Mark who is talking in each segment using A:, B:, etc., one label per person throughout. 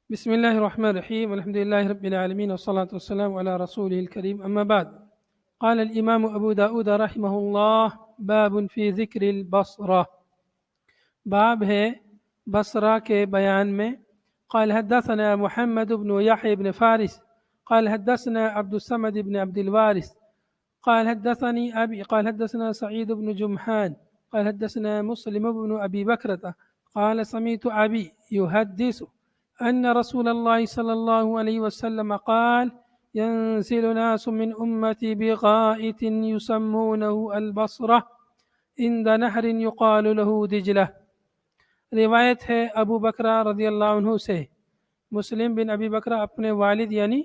A: بسم الله الرحمن الرحيم والحمد لله رب العالمين والصلاة والسلام على رسوله الكريم أما بعد. قال الإمام أبو داود رحمه الله باب في ذكر البصرة. باب ہے بصرہ کے بیان میں. قال حدثنا محمد بن يحيى بن فارس قال حدثنا عبد الصمد بن عبد الوارث قال حدثني أبي قال حدثنا سعيد بن جمحان قال حدثنا مسلم بن أبي بكرة قال سمعت أبي يحدث أن رسول الله صلى الله عليه وسلم قال ينزل ناس من أمتي بغائط يسمونه البصرة عند نهر يقال له دجلة. روایت ہے ابو بکرہ رضی اللہ عنہ سے. مسلم بن ابی بکرہ اپنے والد یعنی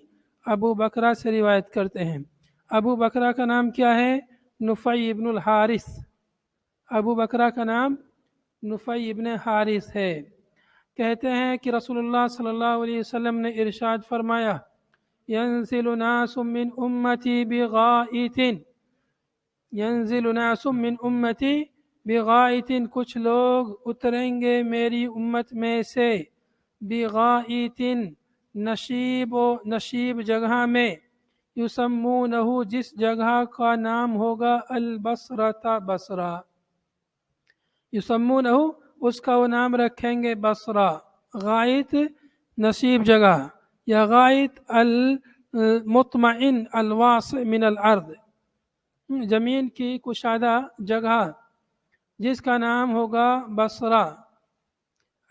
A: ابو بکرہ سے روایت کرتے ہیں. ابو بکرہ کا نام کیا ہے؟ نفی ابن الحارث. ابو بکرہ کا نام نفی ابن حارث ہے. کہتے ہیں کہ رسول اللہ صلی اللہ علیہ وسلم نے ارشاد فرمایا ينزل ناس من امتی بغائط. ينزل ناس من امتی بغائط، کچھ لوگ اتریں گے میری امت میں سے، بغائط نشیب جگہ میں، یسمونہ جس جگہ کا نام ہوگا البصرہ بصرہ، یسمونہ اس کا وہ نام رکھیں گے بصرہ. غائط نصیب جگہ یا غائط المطمئن الواسع من الارض، زمین کی کشادہ جگہ جس کا نام ہوگا بصرہ.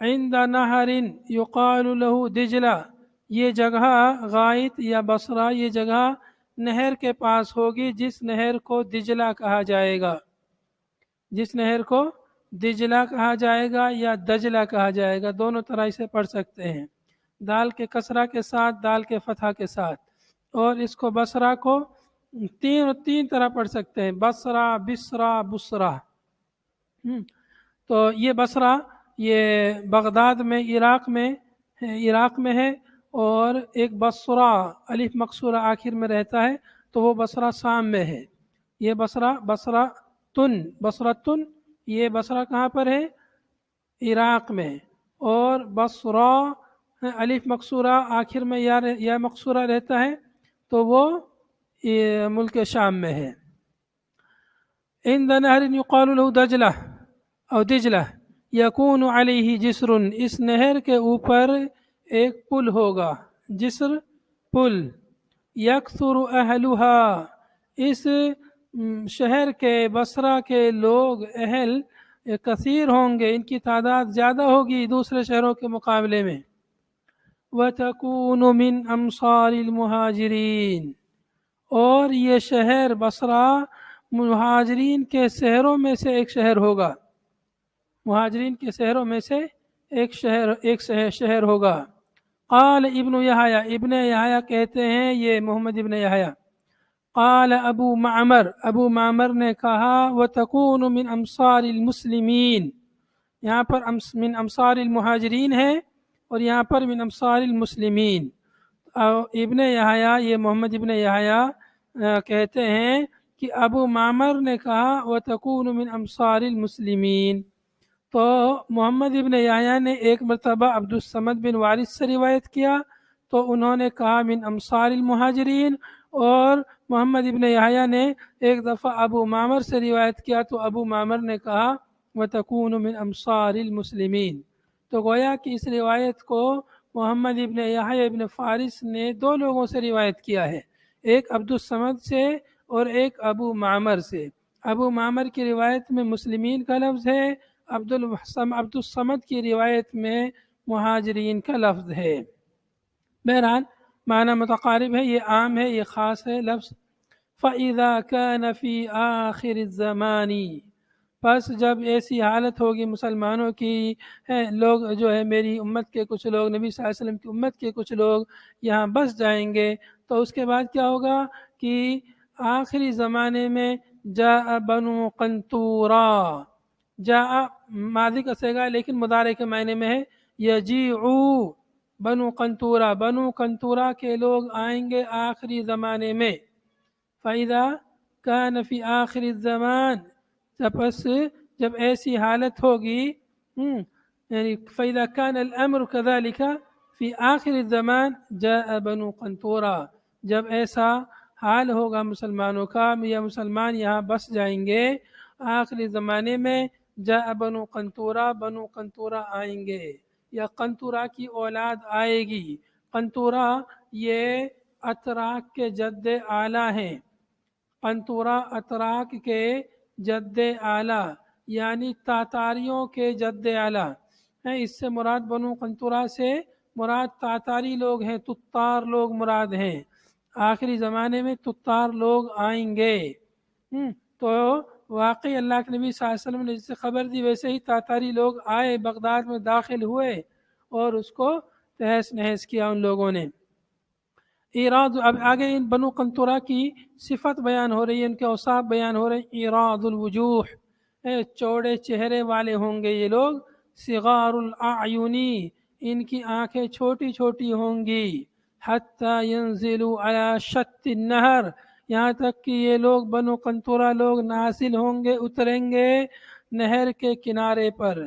A: عند نہر یقال له دجلہ، یہ جگہ غائط یا بصرہ یہ جگہ نہر کے پاس ہوگی جس نہر کو دجلہ کہا جائے گا، جس نہر کو دجلہ کہا جائے گا یا دجلہ کہا جائے گا، دونوں طرح سے پڑھ سکتے ہیں، دال کے کسرہ کے ساتھ دال کے فتحہ کے ساتھ. اور اس کو بصرہ کو تین طرح پڑھ سکتے ہیں، بصرہ بصرہ بصرہ. تو یہ بصرہ یہ بغداد میں عراق میں ہے، اور ایک بصرہ الف مقصورہ آخر میں رہتا ہے تو وہ بصرہ شام میں ہے. یہ بصرتن یہ بصرہ کہاں پر ہے؟ عراق میں. اور بصرہ الف مقصورہ آخر میں یا مقصورہ رہتا ہے تو وہ ملک شام میں ہے. عند نہر یقال له دجلہ او دجلہ یکون علیہ جسر، اس نہر کے اوپر ایک پل ہوگا، جسر پل. یکثر اہلھا، اس شہر کے بصرہ کے لوگ اہل کثیر ہوں گے، ان کی تعداد زیادہ ہوگی دوسرے شہروں کے مقابلے میں. وَتَكُونُ مِنْ أَمْصَارِ الْمُهَاجِرِينَ، اور یہ شہر بصرہ مہاجرین کے شہروں میں سے ایک شہر ہوگا، مہاجرین کے شہروں میں سے ایک شہر ہوگا. قال ابن یحییٰ کہتے ہیں، یہ محمد ابن یحییٰ. قال ابو معمر نے کہا وَتَكُونُ مِنْ أَمْصَارِ الْمُسْلِمِينَ، یہاں پر من امصار المہاجرین ہے اور یہاں پر من امصار المسلمین. ابن یحییٰ یہ محمد ابن یحییٰ کہتے ہیں کہ ابو معمر نے کہا وَتَكُونُ مِنْ أَمْصَارِ الْمُسْلِمِينَ، تو محمد ابن یحییٰ نے ایک مرتبہ عبد الصمد بن وارث سے روایت کیا تو انہوں نے کہا من امصار المہاجرین، اور محمد ابن یحییٰ نے ایک دفعہ ابو معمر سے روایت کیا تو ابو معمر نے کہا وَتَكُونُ مِنْ أَمْصَارِ الْمُسْلِمِينَ. تو گویا کہ اس روایت کو محمد ابن یحییٰ ابن فارس نے دو لوگوں سے روایت کیا ہے، ایک عبد الصمد سے اور ایک ابو معمر سے. ابو معمر کی روایت میں مسلمین کا لفظ ہے، عبد الصمد کی روایت میں مہاجرین کا لفظ ہے. بہرحال معنی متقارب ہے، یہ عام ہے یہ خاص ہے لفظ. فَإِذَا كَانَ فِي آخِرِ الزَّمَانِ، پس جب ایسی حالت ہوگی مسلمانوں کی، لوگ جو ہے میری امت کے کچھ لوگ، نبی صلی اللہ علیہ وسلم کی امت کے کچھ لوگ یہاں بس جائیں گے، تو اس کے بعد کیا ہوگا کہ آخری زمانے میں جاء بنو قنطورہ، جاء ماضی کا صیغہ لیکن مضارع کے معنی میں ہے، یجیعو بنو قنطورہ کے لوگ آئیں گے آخری زمانے میں. فَإِذَا كَانَ فِي آخِرِ الزَّمَانِ، جب ایسی حالت ہوگی، یعنی فَإِذَا كَانَ الْأَمْرُ كَذَلِكَ فی آخر الزمان جاء بنو قنطورہ، جب ایسا حال ہوگا مسلمانوں کا یا مسلمان یہاں بس جائیں گے آخری زمانے میں، جاء بنو قنطورہ، بنو قنطورہ آئیں گے یا قنطورہ کی اولاد آئے گی۔ قنطورہ یہ اتراک کے جد اعلیٰ ہیں، قنطورہ اتراک کے جد اعلیٰ یعنی تاتاریوں کے جد اعلیٰ ہیں۔ اس سے مراد بنو قنطورہ سے مراد تاتاری لوگ ہیں، تتار لوگ مراد ہیں۔ آخری زمانے میں تتار لوگ آئیں گے۔ تو واقعی اللہ کے نبی صلی اللہ علیہ وسلم نے جسے خبر دی ویسے ہی تاتاری لوگ آئے، بغداد میں داخل ہوئے اور اس کو تہس نہس کیا ان لوگوں نے۔ ایراد، اب آگے ان بنو قنطورہ کی صفت بیان ہو رہی ہے، ان کے اوصاف بیان ہو رہے ہیں۔ ایراد الوجوہ، چوڑے چہرے والے ہوں گے یہ لوگ۔ صغار الاعینی، ان کی آنکھیں چھوٹی چھوٹی ہوں گی۔ حتی ینزلوا علی شط النہر، یہاں تک کہ یہ لوگ بنو قنطورہ لوگ نازل ہوں گے، اتریں گے نہر کے کنارے پر۔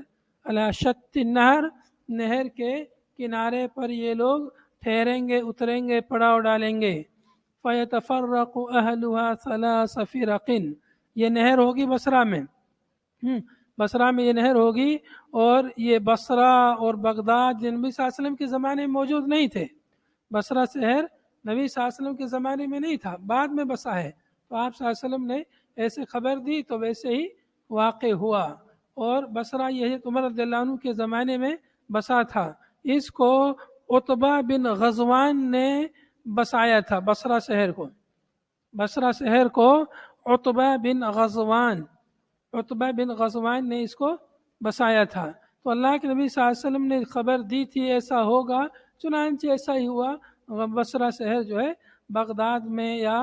A: علی شط النہر، نہر کے کنارے پر یہ لوگ ٹھہریں گے، اتریں گے، پڑاؤ ڈالیں گے۔ فیتفرق اہلھا ثلاث فرق، یہ نہر ہوگی بصرہ میں، بصرہ میں یہ نہر ہوگی، اور یہ بصرہ اور بغداد جو نبی صلی اللہ علیہ وسلم کے زمانے میں موجود نہیں تھے۔ بصرہ شہر نبی صلی اللہ علیہ وسلم کے زمانے میں نہیں تھا، بعد میں بسا ہے، تو آپ صلی اللہ علیہ وسلم نے ایسے خبر دی تو ویسے ہی واقع ہوا۔ اور بصرہ یہ عمر رضی اللہ عنہ کے زمانے میں بسا تھا۔ اس کو عتبہ بن غزوان نے بسایا تھا، بصرہ شہر کو، بصرہ شہر کو عتبہ بن غزوان نے اس کو بسایا تھا۔ تو اللہ کے نبی صلی اللہ علیہ وسلم نے خبر دی تھی ایسا ہوگا، چنانچہ ایسا ہی ہوا۔ بصرہ شہر جو ہے بغداد میں یا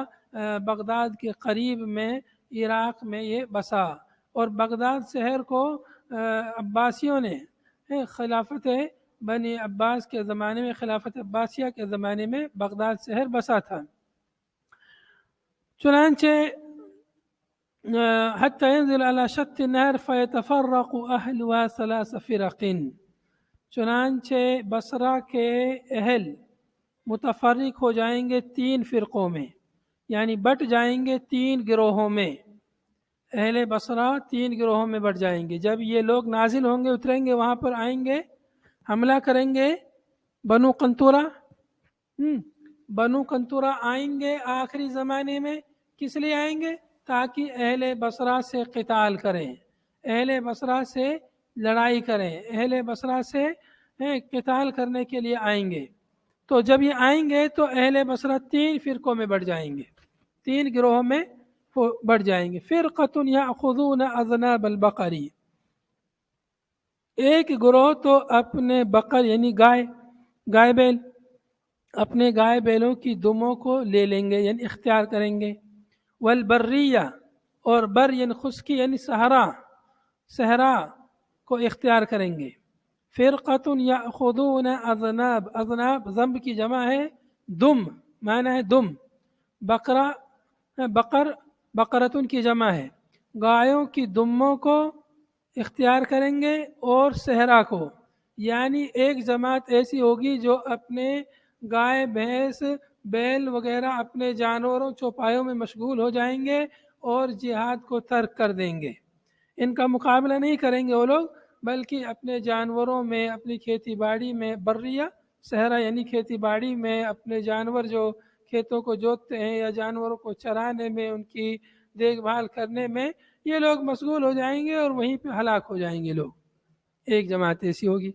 A: بغداد کے قریب میں عراق میں یہ بسا، اور بغداد شہر کو عباسیوں نے خلافت بنی عباس کے زمانے میں، خلافت عباسیہ کے زمانے میں بغداد شہر بسا تھا۔ چنانچہ حتی ینزل علی شط النہر فیتفرق اہلھا ثلاث فرق، چنانچہ بصرہ کے اہل متفرق ہو جائیں گے 3 فرقوں میں، یعنی بٹ جائیں گے 3 گروہوں میں۔ اہل بصرہ 3 گروہوں میں بٹ جائیں گے۔ جب یہ لوگ نازل ہوں گے، اتریں گے، وہاں پر آئیں گے، حملہ کریں گے بنو قنطورہ۔ بنو قنطورہ آئیں گے آخری زمانے میں، کس لیے آئیں گے؟ تاکہ اہل بصرہ سے قتال کریں، اہل بصرہ سے لڑائی کریں، اہل بصرہ سے قتال کرنے کے لیے آئیں گے۔ تو جب یہ آئیں گے تو اہل بصرہ 3 فرقوں میں بٹ جائیں گے، 3 گروہوں میں بٹ جائیں گے۔ فرقۃ یأخذون اذناب البقر، ایک گروہ تو اپنے بقر یعنی گائے بیل، اپنے گائے بیلوں کی دموں کو لے لیں گے یعنی اختیار کریں گے۔ والبریہ، اور بر یعنی خشکی یعنی صحرا کو اختیار کریں گے۔ فرقۃ یأخذون اذناب، اذناب ذنب کی جمع ہے، دم معنی ہے دم، بقرتن کی جمع ہے، گایوں کی دموں کو اختیار کریں گے اور صحرا کو، یعنی ایک جماعت ایسی ہوگی جو اپنے گائے بھینس بیل وغیرہ اپنے جانوروں چوپایوں میں مشغول ہو جائیں گے اور جہاد کو ترک کر دیں گے۔ ان کا مقابلہ نہیں کریں گے وہ لوگ، بلکہ اپنے جانوروں میں، اپنی کھیتی باڑی میں، بریہ صحرا یعنی کھیتی باڑی میں اپنے جانور جو کھیتوں کو جوتتے ہیں یا جانوروں کو چرانے میں، ان کی دیکھ بھال کرنے میں یہ لوگ مشغول ہو جائیں گے اور وہیں پہ ہلاک ہو جائیں گے لوگ۔ ایک جماعت ایسی ہوگی۔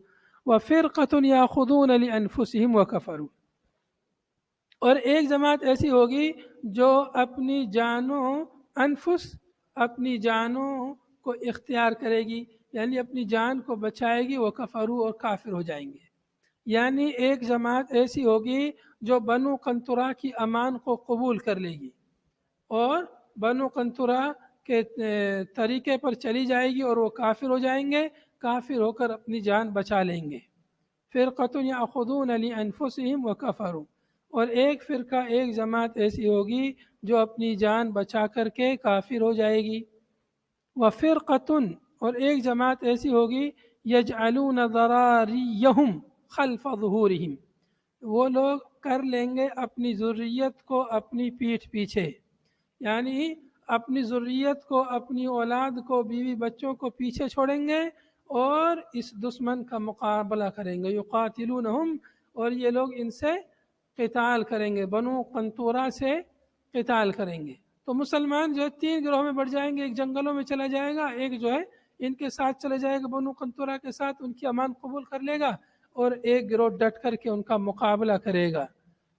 A: وَفِرْقَةٌ يَأْخُذُونَ لِأَنفُسِهِمْ وَكَفَرُوا، اور ایک جماعت ایسی ہوگی جو اپنی جانوں کو اختیار کرے گی، یعنی اپنی جان کو بچائے گی، وہ کفروا، اور کافر ہو جائیں گے۔ یعنی ایک جماعت ایسی ہوگی جو بنو قنطورہ کی امان کو قبول کر لے گی اور بنو قنطورہ کے طریقے پر چلی جائے گی، اور وہ کافر ہو جائیں گے، کافر ہو کر اپنی جان بچا لیں گے۔ فرقۃ یأخذون لأنفسهم وکفروا، اور ایک فرقہ، ایک جماعت ایسی ہوگی جو اپنی جان بچا کر کے کافر ہو جائے گی۔ وفرقۃ، اور ایک جماعت ایسی ہوگی یجعلون ذراریہم خلف ظہورہم، وہ لوگ کر لیں گے اپنی ذریت کو اپنی پیٹھ پیچھے، یعنی اپنی ذریت کو، اپنی اولاد کو، بیوی بچوں کو پیچھے چھوڑیں گے اور اس دشمن کا مقابلہ کریں گے۔ یقاتلونہم، اور یہ لوگ ان سے قتال کریں گے، بنو قنطورہ سے قتال کریں گے۔ تو مسلمان جو ہے 3 گروہ میں بڑھ جائیں گے، ایک جنگلوں میں چلا جائے گا، ایک جو ہے ان کے ساتھ چلا جائے گا بنو قنطورہ کے ساتھ، ان کی امان قبول کر لے گا، اور ایک گروہ ڈٹ کر کے ان کا مقابلہ کرے گا،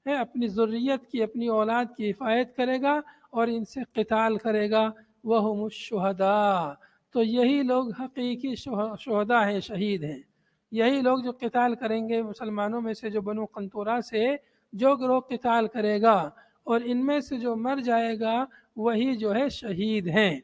A: اپنی ذریت کی، اپنی اولاد کی حفاظت کرے گا اور ان سے قتال کرے گا۔ وَهُمُ الشُّهَدَاء، تو یہی لوگ حقیقی شہداء ہیں، شہید ہیں۔ یہی لوگ جو قتال کریں گے مسلمانوں میں سے، جو بنو قنطورہ سے جو گروہ قتال کرے گا اور ان میں سے جو مر جائے گا وہی جو ہے شہید ہیں۔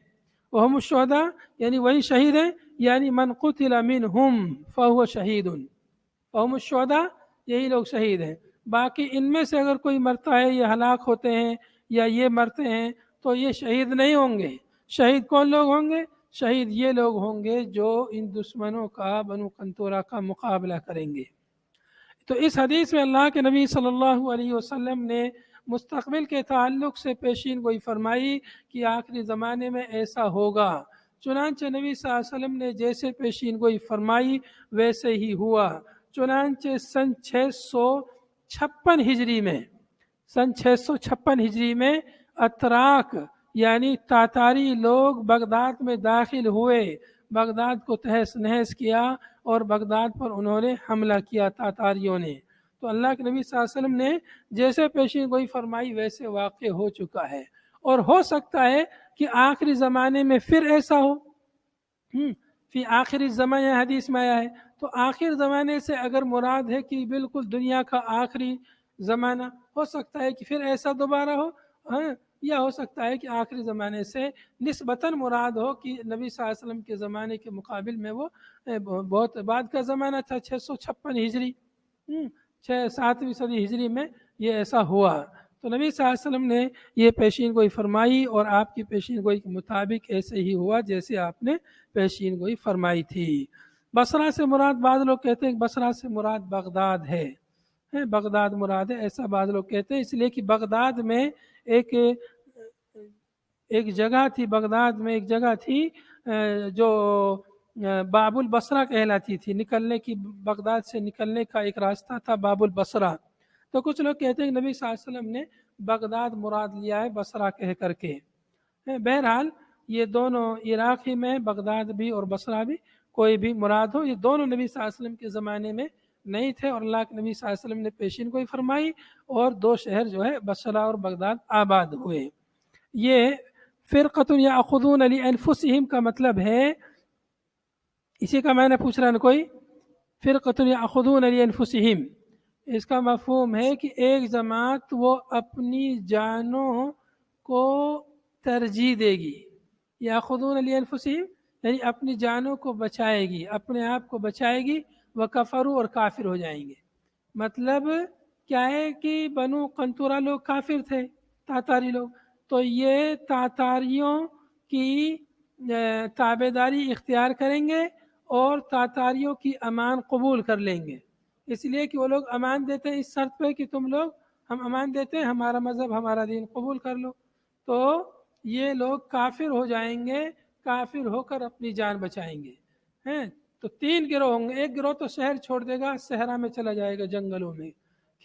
A: وَهُمُ الشُّهَدَاء، یعنی وہی شہید ہیں، یعنی من قتل منہم فهو شہید، وَهُمُ الشُّهَدَاء، یہی لوگ شہید ہیں۔ باقی ان میں سے اگر کوئی مرتا ہے، یہ ہلاک ہوتے ہیں یا یہ مرتے ہیں تو یہ شہید نہیں ہوں گے۔ شہید کون لوگ ہوں گے؟ شہید یہ لوگ ہوں گے جو ان دشمنوں کا، بنو قنطورہ کا مقابلہ کریں گے۔ تو اس حدیث میں اللہ کے نبی صلی اللہ علیہ وسلم نے مستقبل کے تعلق سے پیشین گوئی فرمائی کہ آخری زمانے میں ایسا ہوگا۔ چنانچہ نبی صلی اللہ علیہ وسلم نے جیسے پیشین گوئی فرمائی ویسے ہی ہوا۔ چنانچہ سن 656 ہجری میں، سن 656 ہجری میں اتراک یعنی تاتاری لوگ بغداد میں داخل ہوئے، بغداد کو تہس نہس کیا اور بغداد پر انہوں نے حملہ کیا تاتاریوں نے۔ تو اللہ کے نبی صلی اللہ علیہ وسلم نے جیسے پیشین گوئی فرمائی ویسے واقع ہو چکا ہے، اور ہو سکتا ہے کہ آخری زمانے میں پھر ایسا ہو۔ فی آخری زمانے حدیث میں آیا ہے، تو آخر زمانے سے اگر مراد ہے کہ بالکل دنیا کا آخری زمانہ، ہو سکتا ہے کہ پھر ایسا دوبارہ ہو، یا ہو سکتا ہے کہ آخری زمانے سے نسبتاً مراد ہو کہ نبی صلی اللہ علیہ وسلم کے زمانے کے مقابل میں وہ بہت بعد کا زمانہ تھا، 656 ہجری، 7ویں صدی ہجری میں یہ ایسا ہوا۔ تو نبی صلی اللہ علیہ وسلم نے یہ پیشین گوئی فرمائی اور آپ کی پیشین گوئی کے مطابق ایسے ہی ہوا جیسے آپ نے پیشین گوئی فرمائی تھی۔ بصرہ سے مراد، بعض لوگ کہتے ہیں بصرہ سے مراد بغداد ہے، بغداد مراد ہے، ایسا بعض لوگ کہتے ہیں، اس لیے کہ بغداد میں ایک جگہ تھی، بغداد میں ایک جگہ تھی جو باب البصرہ کہلاتی تھی، نکلنے کی، بغداد سے نکلنے کا ایک راستہ تھا باب البصرہ۔ تو کچھ لوگ کہتے ہیں کہ نبی صلی اللہ علیہ وسلم نے بغداد مراد لیا ہے بصرہ کہہ کر کے۔ بہرحال یہ دونوں عراقی میں، بغداد بھی اور بصرہ بھی، کوئی بھی مراد ہو، یہ دونوں نبی صلی اللہ علیہ وسلم کے زمانے میں نہیں تھے، اور اللہ کے نبی صلی اللہ علیہ وسلم نے پیشین گوئی فرمائی اور 2 شہر جو ہے بصرہ اور بغداد آباد ہوئے۔ یہ فرقۃ یاخذون لانفسہم کا مطلب ہے، اسی کا معنی پوچھ رہا ہے کوئی، فرقۃ یاخذون لانفسہم، اس کا مفہوم ہے کہ ایک جماعت وہ اپنی جانوں کو ترجیح دے گی، یاخذون لانفسہم یعنی اپنی جانوں کو بچائے گی، اپنے آپ کو بچائے گی، وکفروا اور کافر ہو جائیں گے۔ مطلب کیا ہے کہ بنو قنطورہ لوگ کافر تھے، تاتاری لوگ، تو یہ تاتاریوں کی تابعداری اختیار کریں گے اور تاتاریوں کی امان قبول کر لیں گے، اس لیے کہ وہ لوگ امان دیتے ہیں اس شرط پہ کہ تم لوگ، ہم امان دیتے ہیں، ہمارا مذہب، ہمارا دین قبول کر لو۔ تو یہ لوگ کافر ہو جائیں گے، کافر ہو کر اپنی جان بچائیں گے۔ تو 3 گروہ ہوں گے، ایک گروہ تو شہر چھوڑ دے گا، صحرا میں چلا جائے گا، جنگلوں میں،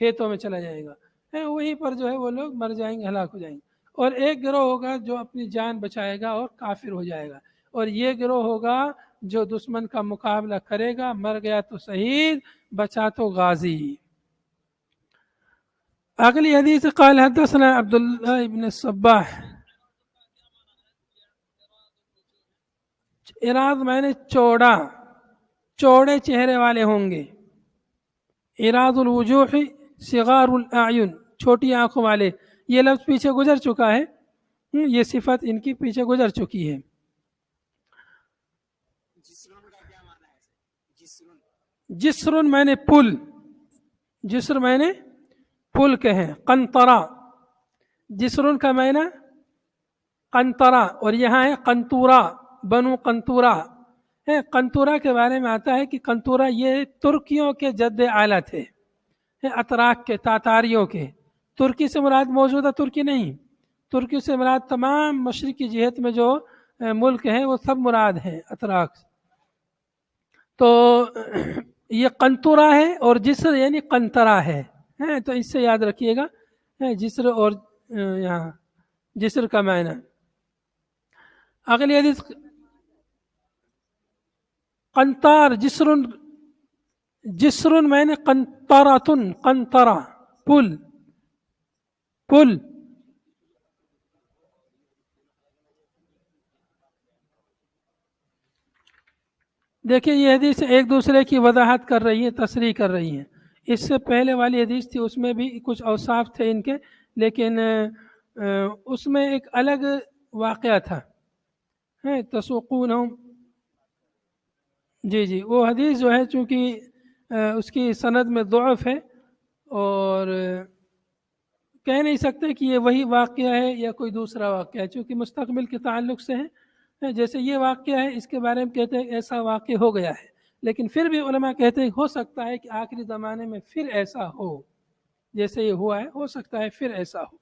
A: کھیتوں میں چلا جائے گا، وہیں پر جو ہے وہ لوگ مر جائیں گے، ہلاک ہو جائیں گے۔ اور ایک گروہ ہوگا جو اپنی جان بچائے گا اور کافر ہو جائے گا، اور یہ گروہ ہوگا جو دشمن کا مقابلہ کرے گا، مر گیا تو شہید، بچا تو غازی۔ اگلی حدیث، قال حدثنا عبداللہ ابن الصباح، اراض میں نے چوڑا، چوڑے چہرے والے ہوں گے، اراض الوجوہ صغار الاعین، چھوٹی آنکھوں والے، یہ لفظ پیچھے گزر چکا ہے، یہ صفت ان کی پیچھے گزر چکی ہے۔ جسر میں نے پل، جسر میں نے پل کہیں، قنطرہ، جسر کا معنی قنطرہ، اور یہاں ہے قنطورہ، بنو قنطورہ۔ قنطورہ کے بارے میں آتا ہے کہ قنطورہ یہ ترکیوں کے جد اعلیٰ تھے، ہیں اتراک کے، تاتاریوں کے. ترکی سے مراد موجودہ ترکی نہیں، ترکی سے مراد تمام مشرقی جہت میں جو ملک ہیں وہ سب مراد ہیں اتراک. تو یہ قنطرہ ہے اور جسر یعنی قنطرہ ہے. تو اس سے یاد رکھیے گا جسر اور یہاں جسر کا معنی. اگلی حدیث قنطار جسر معنی قنطرۃ، قنطرہ پل. دیکھیں یہ حدیث ایک دوسرے کی وضاحت کر رہی ہیں، تصریح کر رہی ہیں. اس سے پہلے والی حدیث تھی اس میں بھی کچھ اوصاف تھے ان کے، لیکن اس میں ایک الگ واقعہ تھا. تسوقونہم، جی وہ حدیث جو ہے چونکہ اس کی سند میں ضعف ہے اور کہہ نہیں سکتے کہ یہ وہی واقعہ ہے یا کوئی دوسرا واقعہ ہے، چونکہ مستقبل کے تعلق سے ہے. جیسے یہ واقعہ ہے اس کے بارے میں کہتے ہیں ایسا واقع ہو گیا ہے، لیکن پھر بھی علماء کہتے ہیں ہو سکتا ہے کہ آخری زمانے میں پھر ایسا ہو، جیسے یہ ہوا ہے ہو سکتا ہے پھر ایسا ہو.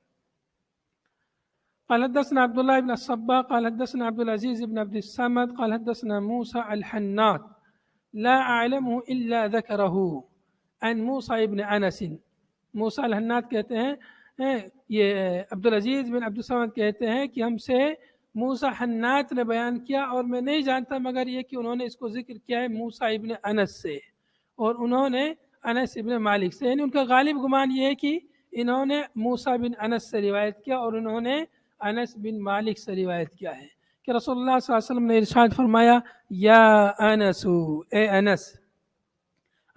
A: قال حدثنا عبد الله بن الصباح قال حدثنا عبد العزيز بن عبد الصمد قال حدثنا موسى الحناط لا أعلمه إلا ذكره عن موسى بن أنس. موسى الحناط کہتے ہیں یہ عبدالعزیز بن عبد الصمد کہتے ہیں کہ ہم سے موسیٰ حناط نے بیان کیا اور میں نہیں جانتا مگر یہ کہ انہوں نے اس کو ذکر کیا ہے موسیٰ ابن انس سے اور انہوں نے انس ابن مالک سے. یعنی ان کا غالب گمان یہ ہے کہ انہوں نے موسیٰ بن انس سے روایت کیا اور انہوں نے انس بن مالک سے روایت کیا ہے کہ رسول اللہ صلی اللہ علیہ وسلم نے ارشاد فرمایا یا انس، اے انس.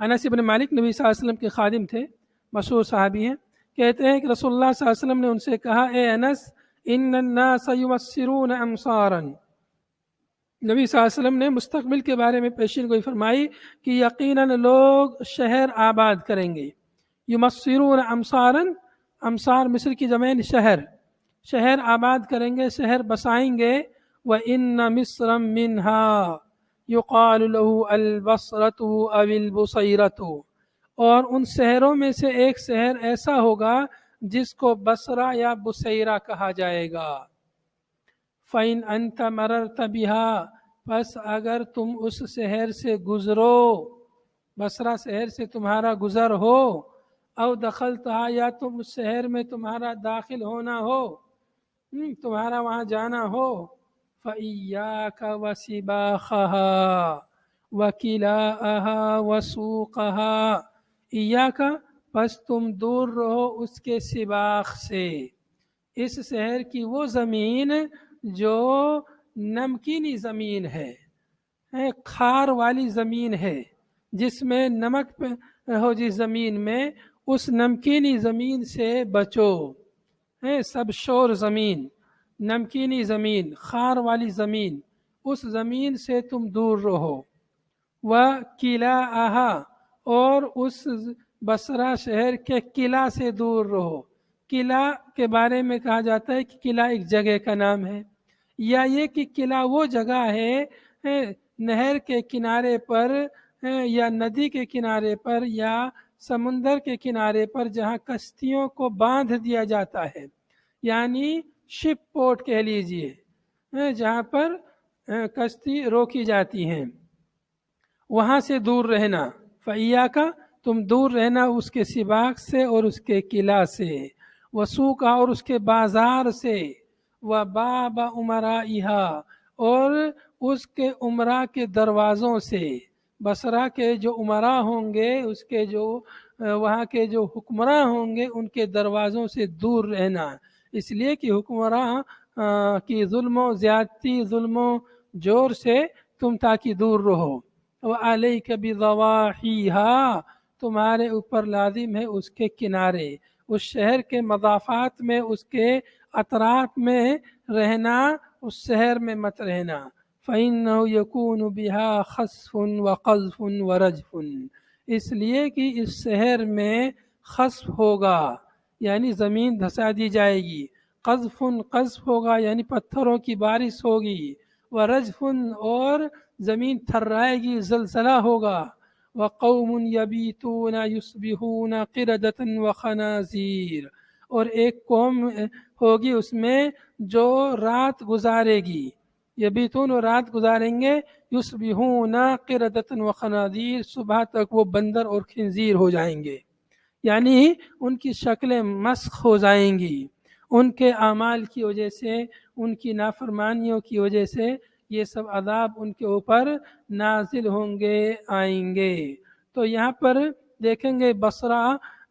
A: انس ابن مالک نبی صلی اللہ علیہ وسلم کے خادم تھے، مشہور صحابی ہیں. کہتے ہیں کہ رسول اللہ صلی اللہ علیہ وسلم نے ان سے کہا اے انس ان الناس یمسرون امصارا. نبی صلی اللہ علیہ وسلم نے مستقبل کے بارے میں پیشین گوئی فرمائی کہ یقیناً لوگ شہر آباد کریں گے. یمسرون امصارا، امصار مصر کی جمع شہر آباد کریں گے، شہر بسائیں گے. وَإِنَّ مِصْرًا مِّنْهَا يُقَالُ لَهُ الْبَصْرَةُ أَوِ الْبُصَيْرَةُ. اور ان شہروں میں سے ایک شہر ایسا ہوگا جس کو بصرہ یا بصیرہ کہا جائے گا. فَإِنْ أَنْتَ مَرَرْتَ بِهَا، پس اگر تم اس شہر سے گزرو، بصرہ شہر سے تمہارا گزر ہو، او دخلتها، یا تم اس شہر میں تمہارا داخل ہونا ہو، تمہارا وہاں جانا ہو. فَإِيَّاكَ وَسِبَاخَهَا وَكِلَاءَهَا وَسُوقَهَا. ایاکا، پس تم دور رہو اس کے سباخ سے، اس شہر کی وہ زمین جو نمکینی زمین ہے، کھار والی زمین ہے، جس میں نمک ہو جس زمین میں، اس نمکینی زمین سے بچو. سب شور زمین، نمکینی زمین، خار والی زمین، اس زمین سے تم دور رہو. وَقِلَاءَهَا، اور اس بصرہ شہر کے قلعہ سے دور رہو. قلعہ کے بارے میں کہا جاتا ہے کہ قلعہ ایک جگہ کا نام ہے، یا یہ کہ قلعہ وہ جگہ ہے نہر کے کنارے پر یا ندی کے کنارے پر یا سمندر کے کنارے پر جہاں کشتیوں کو باندھ دیا جاتا ہے، یعنی شپ پورٹ کہہ لیجئے، جہاں پر کشتی روکی جاتی ہیں، وہاں سے دور رہنا. فَإِيَّاكَ، تم دور رہنا اس کے سباق سے اور اس کے قلعہ سے. وَسُوقَهَا، اور اس کے بازار سے. وَبَابَ أُمَرَائِهَا، اور اس کے عمرہ کے دروازوں سے. بصرہ کے جو عمرہ ہوں گے، اس کے جو وہاں کے جو حکمراں ہوں گے، ان کے دروازوں سے دور رہنا، اس لیے کہ حکمراں کی ظلم و زیادتی، ظلم و جور سے تم تاکہ دور رہو. وَعَلَيْكَ بِضَوَاحِيهَا، تمہارے اوپر لازم ہے اس کے کنارے، اس شہر کے مضافات میں، اس کے اطراف میں رہنا، اس شہر میں مت رہنا. فَإِنَّهُ يَكُونُ بِهَا خَسْفٌ وَقَذْفٌ وَرَجْفٌ، اس لیے کہ اس شہر میں خسف ہوگا یعنی زمین دھسا دی جائے گی، قذف ہوگا یعنی پتھروں کی بارش ہوگی، ورجف، اور زمین تھرائے گی، زلزلہ ہوگا، وقوم یبیتون یصبحون قردۃ وخنازیر، اور ایک قوم ہوگی اس میں جو رات گزارے گی، یبیتون وہ رات گزاریں گے، یصبحون قردۃ وخنازیر صبح تک وہ بندر اور خنزیر ہو جائیں گے، یعنی ان کی شکلیں مسخ ہو جائیں گی، ان کے اعمال کی وجہ سے، ان کی نافرمانیوں کی وجہ سے یہ سب عذاب ان کے اوپر نازل ہوں گے، آئیں گے۔ تو یہاں پر دیکھیں گے بصرہ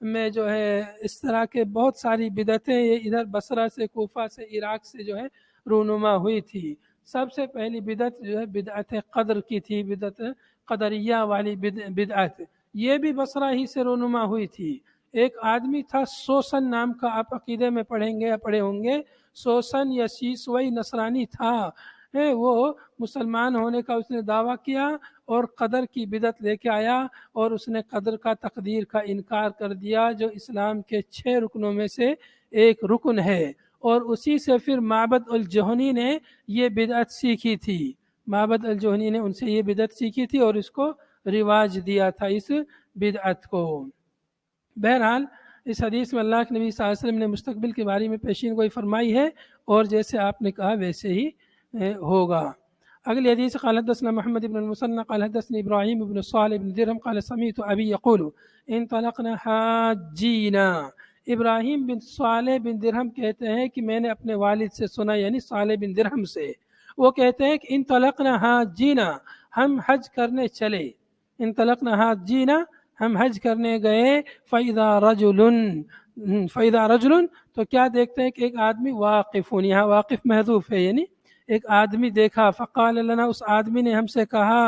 A: میں جو ہے اس طرح کے بہت ساری بدعتیں ادھر بصرہ سے، کوفہ سے، عراق سے جو ہے رونما ہوئی تھی۔ سب سے پہلی بدعت جو ہے بدعت قدر کی تھی، بدعت قدریہ والی بدعت، یہ بھی بصرہ ہی سے رونما ہوئی تھی۔ ایک آدمی تھا سوسن نام کا، آپ عقیدے میں پڑھیں گے یا پڑھے ہوں گے، سوسن یا سیسوئی نصرانی تھا، وہ مسلمان ہونے کا اس نے دعویٰ کیا اور قدر کی بدعت لے کے آیا، اور اس نے قدر کا، تقدیر کا انکار کر دیا، جو اسلام کے 6 رکنوں میں سے ایک رکن ہے، اور اسی سے پھر معبد الجہنی نے یہ بدعت سیکھی تھی، معبد الجہنی نے ان سے یہ بدعت سیکھی تھی اور اس کو رواج دیا تھا اس بدعت کو۔ بہرحال اس حدیث میں اللہ کے نبی صلی اللہ علیہ وسلم نے مستقبل کے بارے میں پیشین گوئی فرمائی ہے، اور جیسے آپ نے کہا ویسے ہی ہوگا۔ اگلی حدیث قال حدثنا محمد بن المثنى قال حدثني ابراہیم بن صالح بن درہم قال سمعت ابی یقول انطلقنا حاجینا، ابراہیم بن صالح بن درہم کہتے ہیں کہ میں نے اپنے والد سے سنا، یعنی صالح بن درہم سے، وہ کہتے ہیں کہ انطلقنا حاجینا، ہم حج کرنے چلے، انطلقنا حاجینا ہم حج کرنے گئے، فَإِذَا رَجُلٌ تو کیا دیکھتے ہیں کہ ایک آدمی واقفون، یہاں واقف محذوف ہے، یعنی ایک آدمی دیکھا، فقال لنا اس آدمی نے ہم سے کہا،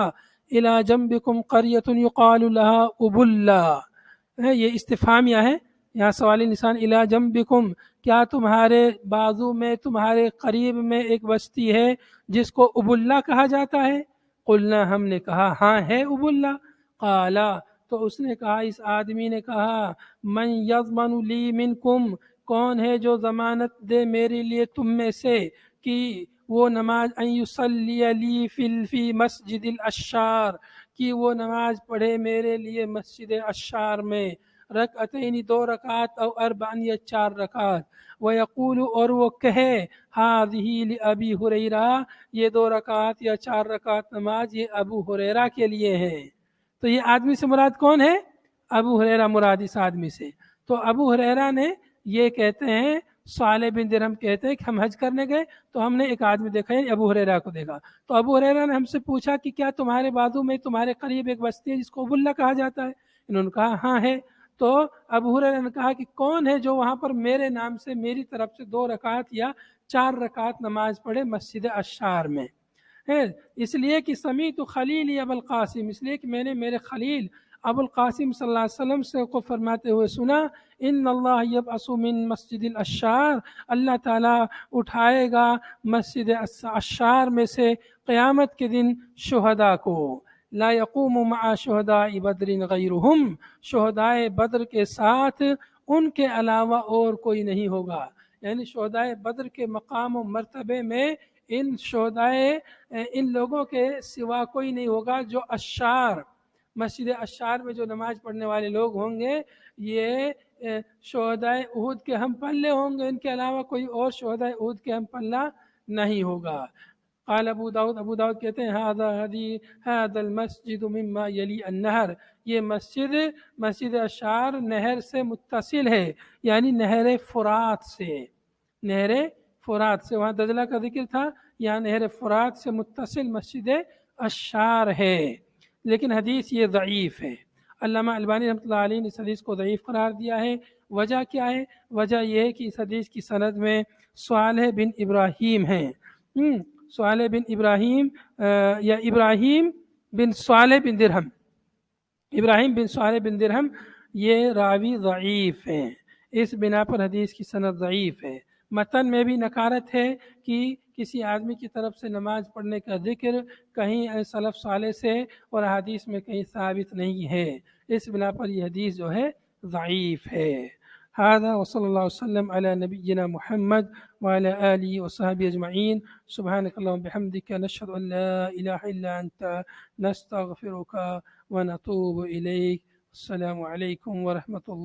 A: إِلَى جَنبِكُمْ قَرْيَةٌ يُقَالُ لَهَا أُبُلَّا، یہ استفہامیہ ہے، یہاں سوالی نشان، إِلَى جَنبِكُمْ کیا تمہارے بازو میں، تمہارے قریب میں ایک بستی ہے جس کو ابلا کہا جاتا ہے؟ قلنا ہم نے کہا ہاں ہے ابلا، قالا تو اس نے کہا، اس آدمی نے کہا، من یضمن لی منکم کون ہے جو ضمانت دے میرے لیے تم میں سے کہ وہ نماز ان یصلی لی فی مسجد الاشار، کہ وہ نماز پڑھے میرے لیے مسجد اشار میں، رکعتین 2 رکعات او اربعن یا 4 رکعات، ویقول اور وہ کہے، ہذہ لابی ہریرہ یہ 2 رکعات یا 4 رکعات نماز یہ ابو ہریرہ کے لیے ہے۔ تو یہ آدمی سے مراد کون ہے؟ ابو ہریرہ مراد اس آدمی سے۔ تو ابو ہریرہ نے یہ کہتے ہیں، صالح بن درہم کہتے ہیں کہ ہم حج کرنے گئے تو ہم نے ایک آدمی دیکھا، یعنی ابو ہریرہ کو دیکھا، تو ابو ہریرہ نے ہم سے پوچھا کہ کیا تمہارے بازو میں، تمہارے قریب ایک بستی ہے جس کو ابواللہ کہا جاتا ہے؟ انہوں نے کہا ہاں ہے۔ تو ابو ہریرہ نے کہا کہ کون ہے جو وہاں پر میرے نام سے، میری طرف سے 2 رکعات یا 4 رکعات نماز پڑھے مسجد اشار میں؟ اس لیے کہ سمیت خلیلی ابو القاسم، اس لیے کہ میں نے میرے خلیل ابو القاسم صلی اللہ علیہ وسلم سے کو فرماتے ہوئے سنا، ان اللہ یبعث من مسجد الاشار، اللہ تعالیٰ اٹھائے گا مسجد اشار میں سے قیامت کے دن شہداء کو، لا یقوم مع شہداء بدر غیرہم، شہداء بدر کے ساتھ ان کے علاوہ اور کوئی نہیں ہوگا، یعنی شہداء بدر کے مقام و مرتبے میں ان شہدائے، ان لوگوں کے سوا کوئی نہیں ہوگا، جو اشار، مسجد اشار میں جو نماز پڑھنے والے لوگ ہوں گے یہ شہدائے احد کے ہم پلے ہوں گے، ان کے علاوہ کوئی اور شہدائے احد کے ہم پلہ نہیں ہوگا۔ قال ابو داؤد، ابو داؤد کہتے ہیں، هذا المسجد مما یلی النہر، یہ مسجد اشار نہر سے متصل ہے، یعنی نہر فرات سے، نہر فرات سے، وہاں دجلہ کا ذکر تھا، یہاں نہر فرات سے متصل مسجد اشار ہے، لیکن حدیث یہ ضعیف ہے۔ علامہ البانی رحمۃ اللہ علیہ نے اس حدیث کو ضعیف قرار دیا ہے۔ وجہ کیا ہے؟ وجہ یہ ہے کہ اس حدیث کی سند میں صالح بن ابراہیم ہیں، صالح بن ابراہیم یا ابراہیم بن صالح بن درہم، ابراہیم بن صالح بن درہم یہ راوی ضعیف ہیں، اس بنا پر حدیث کی سند ضعیف ہے۔ متن میں بھی نکارت ہے کہ کسی آدمی کی طرف سے نماز پڑھنے کا ذکر کہیں سلف صالح سے اور حدیث میں کہیں ثابت نہیں ہے، اس بنا پر یہ حدیث جو ہے ضعیف ہے۔ هذا وصلی اللہ وسلم علی نبینا محمد وعلى آلہ وصحبہ اجمعین، سبحانک اللہم بحمدک، نشہد ان لا الہ الا انت، نستغفرک ونتوب إليك. السلام عليكم ورحمة الله.